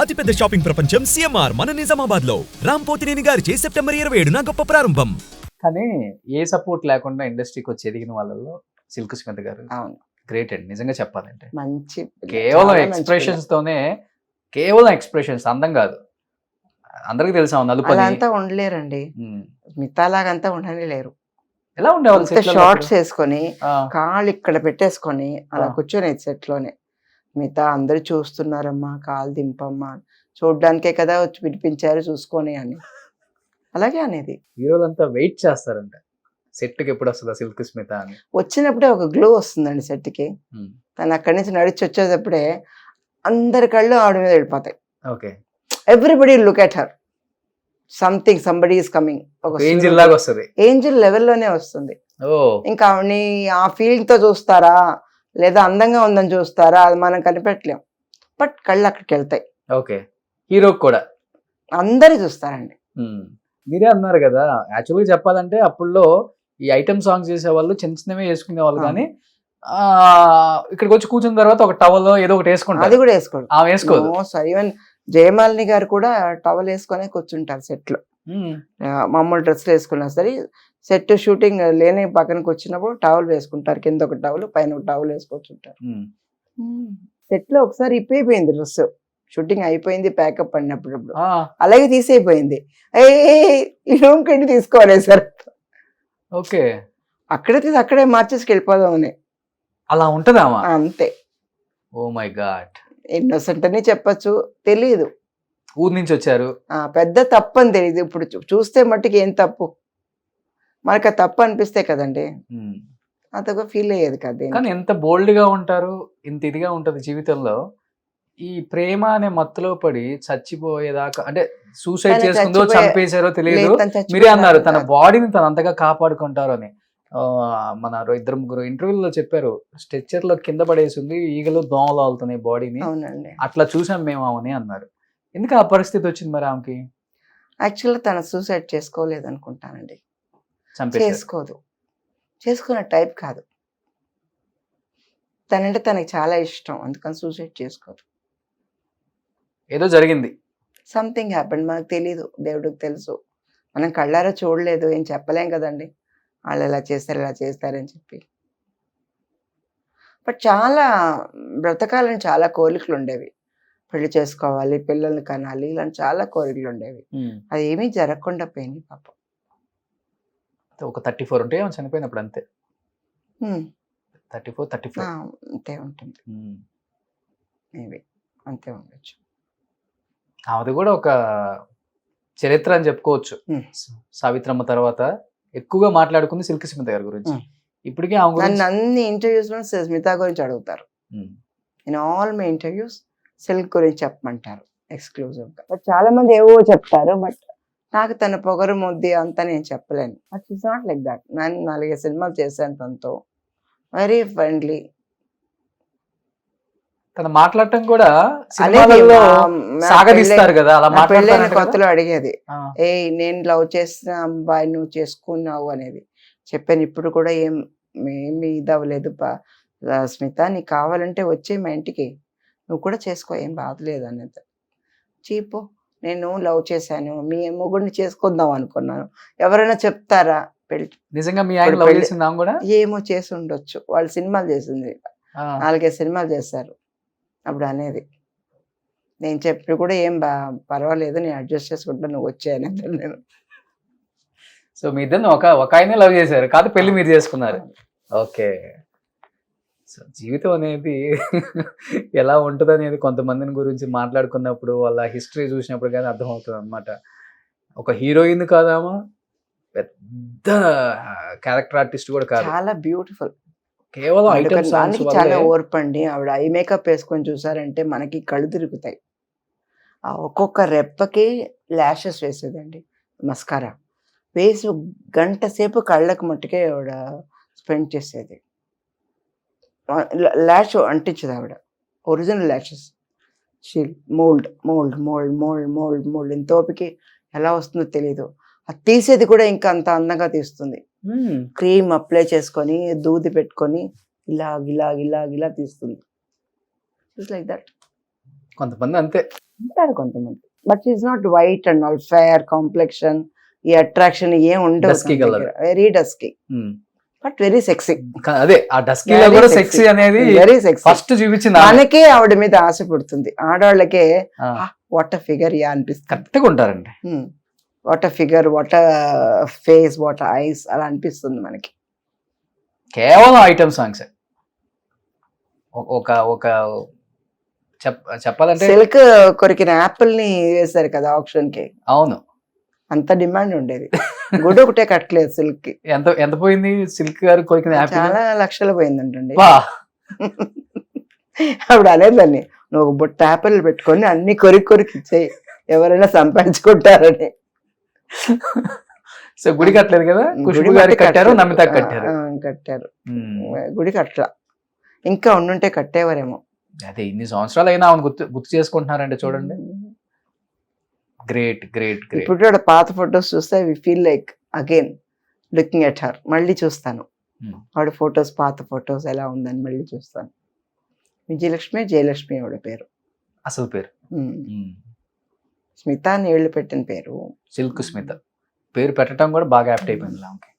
అతిపెద్ద షాపింగ్ ప్రపంచం సిఎంఆర్ మన నిజామాబాద్ లో రాంపోతినేని గారిచే సెప్టెంబర్ 27న గొప్ప ప్రారంభం. కానీ ఏ సపోర్ట్ లేకుండా ఇండస్ట్రీకి వచ్చి ఎదిగిన వాళ్ళలో సిల్క్ స్మిత గారు అవును, గ్రేట్ అండి నిజంగా చెప్పాలంటే. మంచి కేవలం చాలా మంచి ఎక్స్ప్రెషన్స్ తోనే, కేవలం ఎక్స్ప్రెషన్స్, అందం కాదు, అందరికి తెలుసా నలుపు అలా అని. అంతా ఉండలేరండి. మిగతాలాగంతా ఉండలేరు. ఎలా ఉండేవాళ్ళు set లలో షార్ట్స్ అప్పుడు? వేసుకొని ఆ, కాళ్ళు ఇక్కడ పెట్టేసుకొని అలా ఆ. కూర్చొని సెట్ లోనే మిగతా అందరూ చూస్తున్నారమ్మా, కాలు దింపమ్మా, చూడ్డానికే కదా వచ్చి పిలిపించారు చూసుకొని అని అలాగే అనేది. హీరోలంతా వెయిట్ చేస్తారంట సెట్ కి ఎప్పుడు వస్తుందా సిల్క్ స్మిత అని. వచ్చినప్పుడే ఒక గ్లో వస్తుందండి సెట్ కి. ఉమ్, తను అక్కడి నుంచి నడిచి వచ్చేటప్పుడే అందరి కళ్ళు ఆవిడ మీద వెళ్ళిపోతాయి. Okay, everybody look at her, something somebody is coming. ఒక ఏంజిల్ లాగా వస్తుంది. ఏంజిల్ లెవెల్లోనే వస్తుంది. ఓ, ఇంకా ఆవిడని ఆ ఫీలింగ్ తో చూస్తారా లేదా అందంగా ఉందని చూస్తారా అది మనం కనిపెట్టలేం. బట్ కళ్ళు అక్కడికి వెళ్తాయి, ఓకే, హీరో కూడా. అందరు చూస్తారండి. మీరే అన్నారు కదా, యాక్చువల్గా చెప్పాలంటే అప్పుడులో ఈ ఐటమ్ సాంగ్స్ చేసేవాళ్ళు చిన్న చిన్నవే వేసుకునేవాళ్ళు, కానీ ఆ ఇక్కడికి వచ్చి కూర్చున్న తర్వాత ఒక టవల్ ఏదో ఒకటి అది వేసుకుంటారు. కూడా వేసుకోడు. ఆమె వేసుకోదు. ఈవెన్ జయమాలిని గారు కూడా టవల్ వేసుకొని కూర్చుంటారు సెట్ లో. ఉమ్, మామూలు డ్రెస్లు వేసుకున్నా సరే సెట్ షూటింగ్ లేని పక్కనకి వచ్చినప్పుడు టవల్ వేసుకుంటారు. కింద ఒక టవల్ పైన ఒక టవల్ వేసుకొచ్చుంటారు. ఉమ్. సెట్ లో ఒకసారి ఇప్పైపోయింది డ్రెస్, షూటింగ్ అయిపోయింది, ప్యాకప్ అన్నప్పుడు ఆ, అలాగే తీసేయిపోయింది. ఈ రూమ్ కంటే తీసుకోవాలి సార్, ఓకే, అక్కడే తీసి అక్కడే మార్చేసి వెళ్ళిపోదామని. అలా ఉంటదామా? అంతే. Oh my God. ఇన్నోసెంట్ అని చెప్పచ్చు, తెలియదు. ఊరు నుంచి వచ్చారు. పెద్ద తప్పు అని తెలియదు. ఇప్పుడు చూస్తే మట్టుకు ఏం తప్పు, మనకు ఆ తప్పు అనిపిస్తే కదండి, ఉమ్. అంతగా ఫీల్ అయ్యేది కదా. కానీ ఎంత బోల్డ్ గా ఉంటారు, ఇంత ఇదిగా ఉంటది జీవితంలో. ఈ ప్రేమ అనే మత్తులో పడి చచ్చిపోయేదాకా, అంటే సూసైడ్ తను చేసుకుందో చంపేశారో తెలియదు. లేదు, తను చచ్చిపోయేదాకా మీరే అన్నారు తన కాదు. బాడీని తను అంతగా కాపాడుకుంటారు అని. మన ఇద్దరు ముగ్గురు ఇంటర్వ్యూలో చెప్పారు, స్ట్రెచ్చర్ లో కింద పడేసింది, ఈగలు దోమలు ఆలుతున్నాయి బాడీని, అవునండి. అట్లా చూసాం మేము ఆమెని అన్నారు. ఎందుకు ఆ పరిస్థితి వచ్చింది మరి ఆమెకి? యాక్చువల్గా తను సూసైడ్ చేసుకోలేదు అనుకుంటానండి. చంపేశారు. చేసుకోదు, చేసుకునే టైప్ కాదు. తనంటే తనకి చాలా ఇష్టం, అందుకని సూసైడ్ చేసుకోదు. ఏదో జరిగింది. సంథింగ్ హ్యాపెండ్, మనకు తెలీదు, దేవుడికి తెలుసు. మనం కళ్ళారా చూడలేదు, ఏం చెప్పలేం కదండి వాళ్ళు ఎలా చేస్తారు ఇలా చేస్తారని చెప్పి. బట్ చాలా బ్రతకాలని చాలా కోరికలు ఉండేవి. పెళ్లి చేసుకోవాలి, పిల్లల్ని కనాలి, ఇలాంటి చాలా కోరికలు ఉండేవి. అది ఏమీ జరగకుండా పోయింది పాపం. ఒక 34 ఉంటే ఆమె చనిపోయినప్పుడు, అంతే. హ్మ్. 34, 35. అంతే ఉంటుంది, మేబీ అంతే ఉండొచ్చు. ఆమెది కూడా ఒక చరిత్ర అని చెప్పుకోవచ్చు. Hmm. సావిత్రమ్మ తర్వాత ఎక్కువగా మాట్లాడుకుంది సిల్క్ స్మిత గారి గురించి. Hmm. ఇప్పటికీ ఆమె నన్ను గురించి అన్ని ఇంటర్వ్యూస్ లో స్మిత గురించి అడుగుతారు. In all my interviews silk గురించి చెప్పమంటారు ఎక్స్క్లూజివ్ గా. బట్ చాలా మంది ఏవో చెప్తారు, బట్ నాకు తన పొగరు ముద్ది అంతా నేను చెప్పలేను. But it's not like that. నేను 4 సినిమాలు చేశాను తనతో, వెరీ ఫ్రెండ్లీ. తన మాట్లాడటం కూడా సినిమాలలో సాగదీస్తారు కదా, అలా పెళ్ళైన మాట్లాడతారంట కదా. కొత్తలో అడిగేది, ఆ, నేను లవ్ చేసిన అబ్బాయి నువ్వు చేసుకున్నావు అనేది. చెప్పాను, ఇప్పుడు కూడా ఏమి ఇది అవ్వలేదు స్మిత, నీకు కావాలంటే వచ్చే మా ఇంటికి, నువ్వు కూడా చేసుకో, ఏం బాధలేదు అనేది. చీపు, నేను లవ్ చేశాను, మీ మొగుడిని చేసుకుందాం అనుకున్నాను, ఎవరైనా చెప్తారా? పెళ్లి నిజంగా మీ ఆయన లవ్ చేసింది ఆమె కూడా? ఏమో చేసి ఉండొచ్చు, వాళ్ళు సినిమాలు చేసింది, ఆ, 4 సినిమాలు చేశారు. అప్పుడు అనేది, నేను చెప్పి కూడా ఏం పర్వాలేదు, నేను అడ్జస్ట్ చేసుకుంటా, నువ్వు వచ్చాయని నేను. సో మీ ఇద్దరు ఒక ఆయనే లవ్ చేశారు, కాదు పెళ్లి మీరు చేసుకున్నారు. ఓకే. సో జీవితం అనేది ఎలా ఉంటుంది అనేది కొంతమందిని గురించి మాట్లాడుకున్నప్పుడు, వాళ్ళ హిస్టరీ చూసినప్పుడు కానీ అర్థమవుతుంది అనమాట. ఒక హీరోయిన్ కాదామా, పెద్ద క్యారెక్టర్ ఆర్టిస్ట్ కూడా కాదు, చాలా బ్యూటిఫుల్. కేవలం ఐటమ్ సాంగ్స్ చాలా ఓర్పండి. ఆవిడ ఐ మేకప్ వేసుకొని చూసారంటే మనకి కళ్ళు తిరుగుతాయి. ఆ ఒక్కొక్క రెప్పకి ల్యాషెస్ వేసేదండి, మస్కారా వేసి గంట సేపు కళ్ళకు మట్టుకే ఆవిడ స్పెండ్ చేసేది. ల్యాష్ అంటించదు ఆవిడ, original lashes. She'll mould mould mould mould mould mould ఎంత ఓపికి ఎలా వస్తుందో తెలీదు. అది తీసేది కూడా ఇంకా అంత అందంగా తీస్తుంది. క్రీమ్ అప్లై చేసుకొని దూది పెట్టుకొని ఇలా ఇలా ఇలా ఇలా తీస్తుంది. Like that. కొంతమంది అంతే. ఉంటారు కొంతమంది, but is not white and all, fair complexion, ఈ అట్రాక్షన్ ఏం Dusky colour. ఉండవు, very dusky but very sexy, అదే ఆ డస్కీలో Very కూడా sexy. సెక్సీ అనేది వెరీ సెక్సీ. ఫస్ట్ చూపించింది ఆమె. మనకే ఆవిడ మీద ఆశ పుడుతుంది, ఆడవాళ్ళకే ఆ, వాట్ అ ఫిగర్ యా అనిపిస్తుంది, కరెక్ట్గా ఉంటారండి. What a figure, what a face, what ice అలా అనిపిస్తుంది మనకి. కేవలం ఐటమ్ సాంగ్స్. ఒక ఒక చెప్పాలంటే సిల్క్ కొరికిన యాపిల్ ని వేశారు కదా ఆప్షన్ కి, అవును. అంత డిమాండ్ ఉండేది. గుడి ఒకటే కట్టలేదు సిల్క్ కి, ఎంత ఎంత పోయింది సిల్క్ గారు కొరికిన యాపిల్? చాలా లక్షలు పోయిందంటండి. వా. అప్పుడు అనేదాన్ని, నువ్వు బుట్ట యాపిల్ పెట్టుకొని అన్ని కొరికి ఇచ్చేయి, ఎవరైనా సంపాదించుకుంటారని. సో గుడి కట్టలేదు కదా, ఖుష్బు గుడి గారికి మట్టి కట్టారు, కట్టలేదు. నమిత కట్టారు. కట్టారు, ఉమ్. గుడి కట్టల, ఇంకా ఉండుంటే కట్టేవారేమో. అదే ఇన్ని సంవత్సరాలు అయినా ఆమె గుర్తు చేసుకుంటున్నారంటే చూడండి. Great great great. ఇప్పుడు కూడా పాత ఫొటోస్ చూస్తే we feel like again looking at her. మళ్ళీ చూస్తాను ఆవిడ ఫొటోస్, పాత ఫొటోస్ ఎలా ఉందని మళ్ళీ చూస్తాను. విజయలక్ష్మి, జయలక్ష్మి ఆవిడ పేరు, అసలు పేరు స్మిత అని ఏళ్ళు పెట్టిన పేరు. సిల్క్ స్మిత పేరు పెట్టడం కూడా బాగా యాప్ట్ అయిపోయింది ఆమెకి.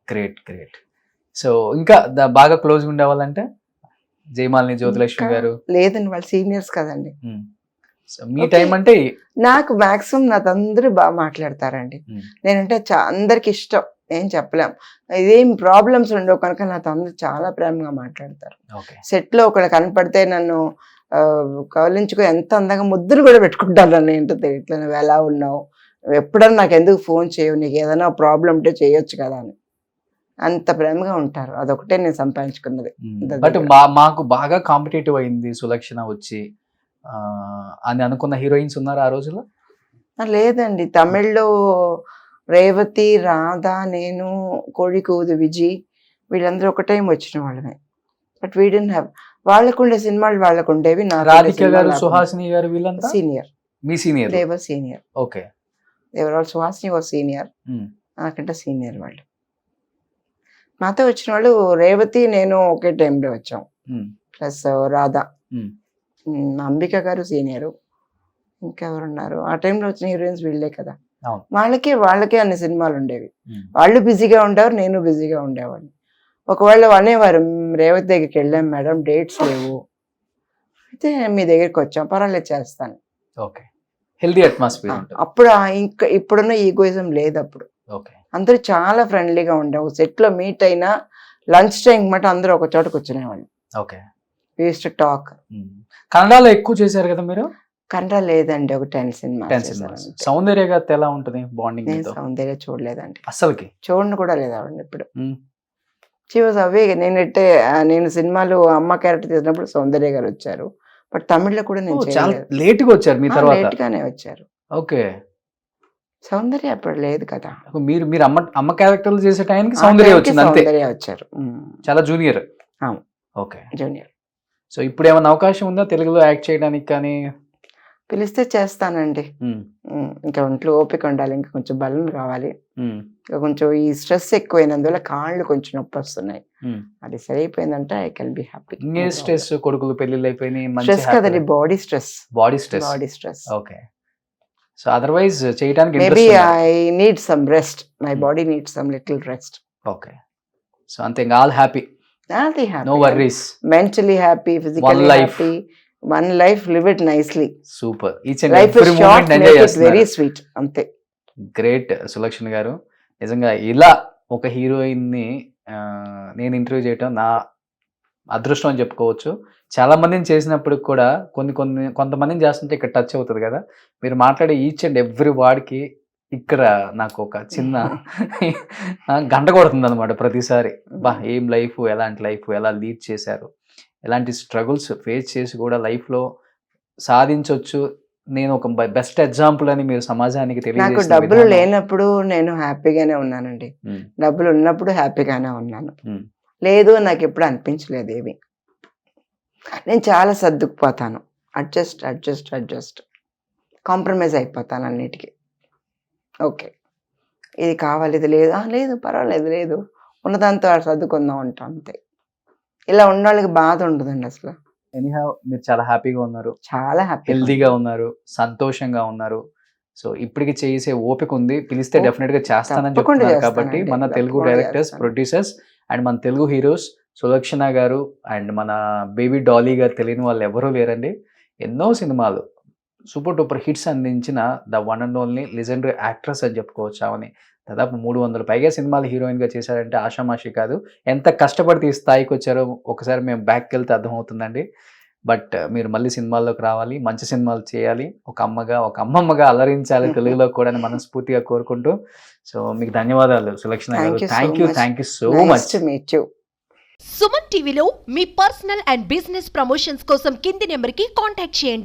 Great great. సో ఇంకా బాగా క్లోజ్గా ఉండేవాళ్ళంటే జయమాలిని, జ్యోతిలక్ష్మి గారు? లేదండి, వాళ్ళు సీనియర్స్ కదండి. సో మీ టైం అంటే నాకు మాక్సిమం నాతో అందరూ బాగా మాట్లాడతారండి. నేనంటే అందరికి ఇష్టం, ఏం చెప్పలేం. ఇదేం ప్రాబ్లమ్స్ ఉండవు కనుక నాతో అందరూ చాలా ప్రేమగా మాట్లాడతారు. సెట్ లో ఒకళ్ళు కనపడితే నన్ను కవలించుకో ఎంత అందంగా ముద్దులు కూడా పెట్టుకుంటాను. నన్ను ఏంటో తెలియట్లే, నువ్వు ఎలా ఉన్నావు, ఎప్పుడన్నా నాకు ఎందుకు ఫోన్ చేయవు, నీకు ఏదైనా ప్రాబ్లం ఉంటే చేయొచ్చు కదా అని అంత ప్రేమగా ఉంటారు. అదొకటే నేను సంపాదించుకున్నది. బట్ మాకు బాగా కాంపిటేటివ్ అయింది సులక్షణ వచ్చి అని అనుకున్న హీరోయిన్స్ ఉన్నారు ఆ రోజుల్లో? లేదండి, తమిళ్లో రేవతి, రాధ, నేను, కోడికూదు, విజయ్ వీళ్ళందరూ ఒక టైం వచ్చిన వాళ్ళమే. బట్ వీ డెంట్ హ్యావ్, వాళ్ళకుండే సినిమాలు వాళ్ళకు ఉండేవి. రాధిక గారు, సుహాసిని గారు వీళ్ళంతా సీనియర్. మీ senior? They were senior. Okay. They were Suhasini was senior, నాకంటే సీనియర్ వాళ్ళు. మాతో వచ్చిన వాళ్ళు రేవతి, నేను ఒకే టైంలో వచ్చాం, ప్లస్ రాధ. అంబిక గారు సీనియరు, ఇంకెవరున్నారు ఆ టైంలో వచ్చిన హీరోయిన్స్ వీళ్ళే కదా. వాళ్ళకే అన్ని సినిమాలు ఉండేవి. వాళ్ళు బిజీగా ఉండేవారు, నేను బిజీగా ఉండేవాడిని. ఒకవేళ అనేవారు, రేవతి దగ్గరికి వెళ్ళాం మేడం, డేట్స్ లేవు, అయితే మీ దగ్గరికి వచ్చాం, పర్వాలేదు చేస్తాను. ఓకే. Healthy atmosphere. అప్పుడు ఇంకా ఇప్పుడున్న ఈగోయిజం లేదు. అప్పుడు అందరూ చాలా ఫ్రెండ్లీగా ఉండేవి. సెట్ లో మీట్ అయినా లంచ్ టైం మాట అందరూ ఒక చోట కూర్చునేవాళ్ళు. Okay. We used to talk. కన్నడలో ఎక్కువ చేశారు కదా మీరు? కన్నడ లేదండి, ఒక 10 సినిమాస్. సౌందర్య గారితో ఎలా ఉంటుంది బాండింగ్? నేను సౌందర్య చూడలేదండి, అసలుకి చూడను కూడా లేదు ఆవిడ ఇప్పుడు. షీ వాజ్ అవే. నేను సినిమాలు అమ్మ క్యారెక్టర్ చేసినప్పుడు సౌందర్య గారు వచ్చారు, బట్ తమిళ్లో కూడా నేను చాలా లేట్ గా వచ్చారు. మీ తర్వాత లేట్ గానే వచ్చారు. ఓకే. సౌందర్య అప్పుడు లేదు కదా. మీరు అమ్మ క్యారెక్టర్లు చేసే టైంకి సౌందర్య వచ్చింది అంతే. సౌందర్య వచ్చారు, చాలా జూనియర్. Okay, junior. సో ఇప్పుడు ఏమైనా అవకాశం ఉందా తెలుగులో యాక్ట్ చేయడానికి? కానీ పిలిస్తే చేస్తానండి. ఇంకా ఒంట్లో ఓపిక ఉండాలి, ఇంకా కొంచెం బలం కావాలి, ఇంకా కొంచెం ఈ స్ట్రెస్ ఎక్కువైనందువల్ల కాళ్ళు కొంచెం నొప్పి వస్తున్నాయి. అది సరైపోయిందంటే I can be happy. Stress, కొడుకులు పెళ్లిళ్ళు అయిపోయినాయి, స్ట్రెస్ కదండి, body stress. Body stress. Okay. So otherwise చేయడానికి maybe I need some rest, my body need some little rest. Okay. So అంతే, ఇంకా all happy, no worries, mentally happy, physically happy. One life, live it nicely. Super. Each and life every is short, moment enjoy make it very sweet. అంతే. Great Sulakshana గారు. నిజంగా ఇలా ఒక heroine ని నేను interview చేయటం నా అదృష్టం అని చెప్పుకోవచ్చు. చాలా మందిని చేసినప్పుడు కూడా కొంతమందిని చేస్తుంటే ఇక్కడ టచ్ అవుతుంది కదా. మీరు మాట్లాడే ఈచ్ అండ్ ఎవ్రీ వాడికి ఇక్కడ నాకు ఒక చిన్న గంట కొడుతుంది అనమాట ప్రతిసారి. బా, ఏం లైఫ్, ఎలాంటి లైఫ్, ఎలా లీడ్ చేశారు, ఎలాంటి స్ట్రగుల్స్ ఫేస్ చేసి కూడా లైఫ్లో సాధించవచ్చు. నేను ఒక బెస్ట్ ఎగ్జాంపుల్ అని మీరు సమాజానికి తెలియజేస్తారు. నాకు డబ్బులు లేనప్పుడు నేను హ్యాపీగానే ఉన్నానండి, డబ్బులు ఉన్నప్పుడు హ్యాపీగానే ఉన్నాను. లేదు నాకు ఎప్పుడు అనిపించలేదు ఏమి. నేను చాలా సర్దుకుపోతాను, అడ్జస్ట్ కాంప్రమైజ్ అయిపోతాను అన్నిటికీ. ఓకే, ఇది కావాలి, ఇది లేదు, లేదు పర్వాలేదు, లేదు ఉన్నదాంతో సర్దుకుందాం అంటాం అంతే. ఇలా ఉన్న వాళ్ళకి బాధ ఉండదండి అసలు. ఎనీహౌ మీరు చాలా హ్యాపీగా ఉన్నారు, చాలా హ్యాపీ హెల్దీగా ఉన్నారు, సంతోషంగా ఉన్నారు. సో ఇప్పటికి చేసే ఓపిక ఉంది, పిలిస్తే డెఫినెట్ గా చేస్తానని తప్పకుండా చెప్తున్నారు. కాబట్టి చేస్తానండి, మన తెలుగు తప్పకుండా డైరెక్టర్స్, చేస్తాను. ప్రొడ్యూసర్స్ అండ్ మన తెలుగు హీరోస్ సులక్షణ గారు అండ్ మన బేబీ డాలీ గారు తెలియని వాళ్ళు ఎవరూ లేరండి. ఎన్నో సినిమాలు సూపర్ డూపర్ హిట్స్ అందించిన the one and only legendary actress అని చెప్పుకోవచ్చు ఆమెని. దాదాపు 300 పైగా సినిమాలు హీరోయిన్గా చేశారంటే ఆషామాషి కాదు. ఎంత కష్టపడితే ఈ స్థాయికి వచ్చారో ఒకసారి మేము బ్యాక్కి వెళ్తే అర్థమవుతుందండి. బట్ మీరు మళ్ళీ సినిమాల్లోకి రావాలి, మంచి సినిమాలు చేయాలి, ఒక అమ్మగా ఒక అమ్మమ్మగా అలరించాలి తెలుగులో కూడా అని మనస్ఫూర్తిగా కోరుకుంటూ, సో మీకు ధన్యవాదాలు సులక్షణ గారు. Thank you so much. Suman టీవీలో మీ పర్సనల్ అండ్ బిజినెస్ ప్రమోషన్స్ కోసం కింది నెంబర్కి కాంటాక్ట్ చేయండి.